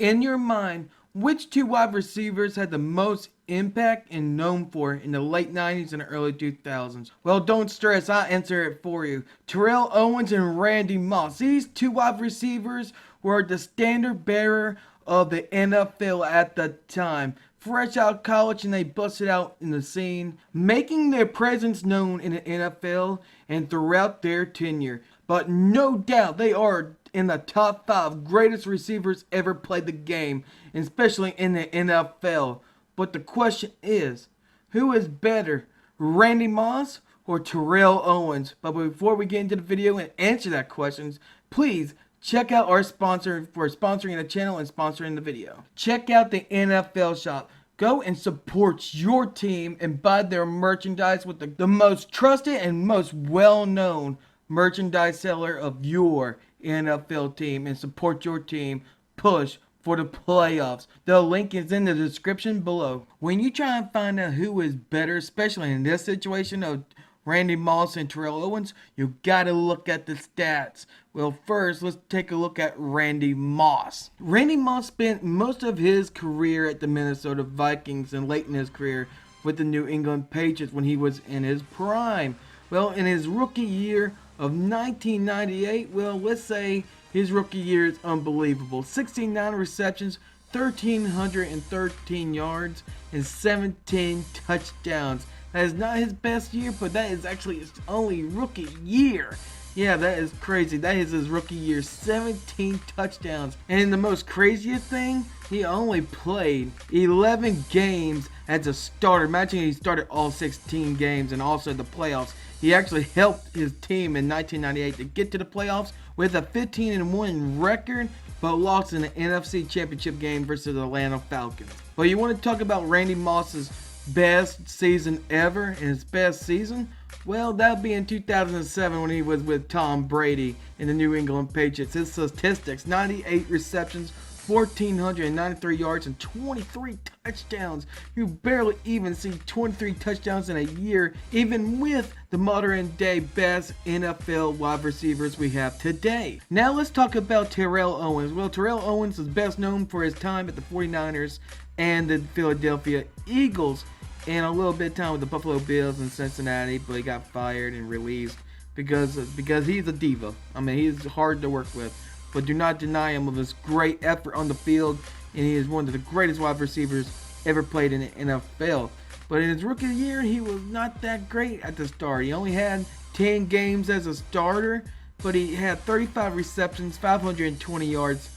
In your mind, which two wide receivers had the most impact and known for in the late 90s and early 2000s? Well, don't stress, I'll answer it for you. Terrell Owens and Randy Moss. These two wide receivers were the standard bearer of the NFL at the time. Fresh out of college and they busted out in the scene, making their presence known in the NFL and throughout their tenure. But no doubt they are in the top 5 greatest receivers ever played the game, especially in the NFL. But the question is, who is better, Randy Moss or Terrell Owens? But before we get into the video and answer that question, please check out our sponsor for sponsoring the channel and sponsoring the video. Check out the NFL shop. Go and support your team and buy their merchandise with the most trusted and most well-known merchandise seller of your NFL team, and support your team push for the playoffs. The link is in the description below. When you try and find out who is better, especially in this situation of Randy Moss and Terrell Owens, you gotta look at the stats. Well, first, let's take a look at Randy Moss. Randy Moss spent most of his career at the Minnesota Vikings and late in his career with the New England Patriots when he was in his prime. Well, in his rookie year of 1998, well, let's say his rookie year is unbelievable. 69 receptions, 1,313 yards, and 17 touchdowns. That is not his best year, but that is actually his only rookie year. Yeah, that is crazy. That is his rookie year, 17 touchdowns. And the most craziest thing, he only played 11 games as a starter. Imagine he started all 16 games and also the playoffs. He actually helped his team in 1998 to get to the playoffs with a 15-1 record, but lost in the NFC Championship game versus the Atlanta Falcons. But you want to talk about Randy Moss's best season ever and his best season? Well, that would be in 2007 when he was with Tom Brady in the New England Patriots. His statistics: 98 receptions, 1,493 yards, and 23 touchdowns. You barely even see 23 touchdowns in a year, even with the modern day best NFL wide receivers we have today. Now let's talk about Terrell Owens. Well, Terrell Owens is best known for his time at the 49ers and the Philadelphia Eagles, and a little bit of time with the Buffalo Bills and Cincinnati, but he got fired and released because he's a diva. I mean, he's hard to work with, but do not deny him of his great effort on the field, and he is one of the greatest wide receivers ever played in the NFL. But in his rookie year, he was not that great at the start. He only had 10 games as a starter, but he had 35 receptions, 520 yards,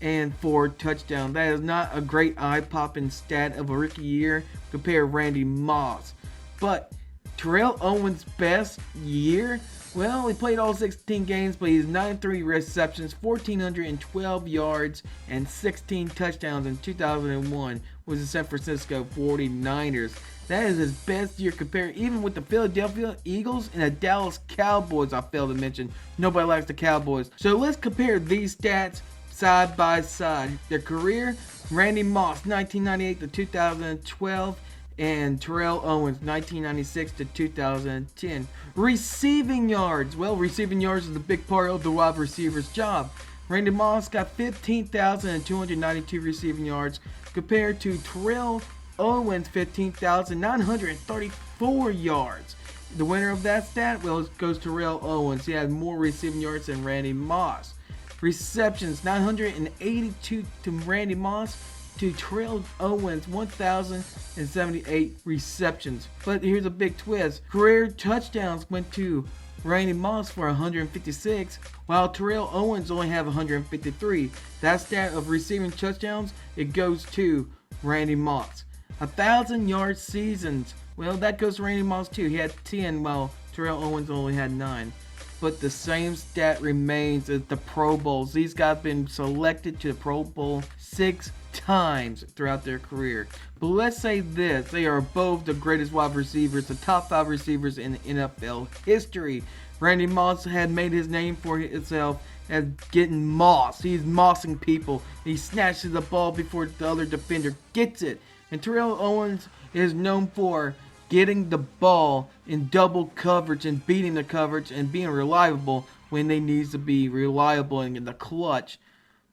and 4 touchdowns. That is not a great eye-popping stat of a rookie year compared to Randy Moss. But Terrell Owens' best year, well, he played all 16 games, but he's 93 receptions, 1,412 yards, and 16 touchdowns in 2001 with the San Francisco 49ers. That is his best year compared even with the Philadelphia Eagles and the Dallas Cowboys. I failed to mention, nobody likes the Cowboys. So let's compare these stats side by side. Their career: Randy Moss 1998 to 2012 and Terrell Owens 1996 to 2010. Receiving yards: well, receiving yards is a big part of the wide receiver's job. Randy Moss got 15,292 receiving yards compared to Terrell Owens 15,934 yards. The winner of that stat, well, it goes to Terrell Owens. He had more receiving yards than Randy Moss. Receptions: 982 to Randy Moss to Terrell Owens 1,078 receptions. But here's a big twist: career touchdowns went to Randy Moss for 156, while Terrell Owens only have 153. That stat of receiving touchdowns, it goes to Randy Moss. 1,000-yard seasons, well, that goes to Randy Moss too. He had 10, while Terrell Owens only had 9. But the same stat remains as the Pro Bowls. These guys have been selected to the Pro Bowl 6 times throughout their career. But let's say this: they are both the greatest wide receivers, the top 5 receivers in NFL history. Randy Moss had made his name for himself as getting mossed. He's mossing people. He snatches the ball before the other defender gets it. And Terrell Owens is known for getting the ball in double coverage and beating the coverage and being reliable when they need to be reliable in the clutch.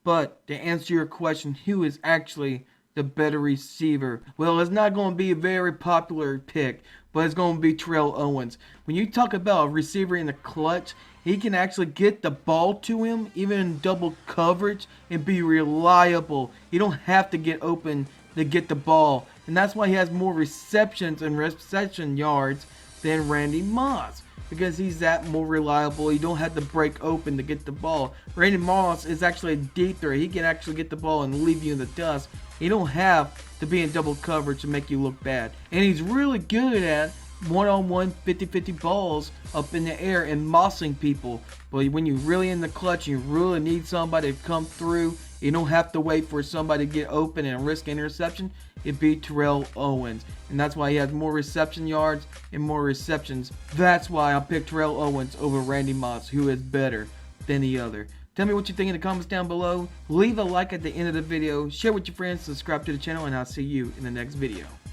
But to answer your question, who is actually the better receiver? Well, it's not going to be a very popular pick, but it's going to be Terrell Owens. When you talk about a receiver in the clutch, he can actually get the ball to him, even in double coverage, and be reliable. You don't have to get open to get the ball. And that's why he has more receptions and reception yards than Randy Moss, because he's that more reliable. You don't have to break open to get the ball. Randy Moss is actually a deep threat. He can actually get the ball and leave you in the dust. You don't have to be in double coverage to make you look bad. And he's really good at one-on-one 50-50 balls up in the air and mossing people. But when you're really in the clutch, you really need somebody to come through. You don't have to wait for somebody to get open and risk interception. It'd be Terrell Owens. And that's why he has more reception yards and more receptions. That's why I picked Terrell Owens over Randy Moss, who is better than the other. Tell me what you think in the comments down below. Leave a like at the end of the video. Share with your friends. Subscribe to the channel. And I'll see you in the next video.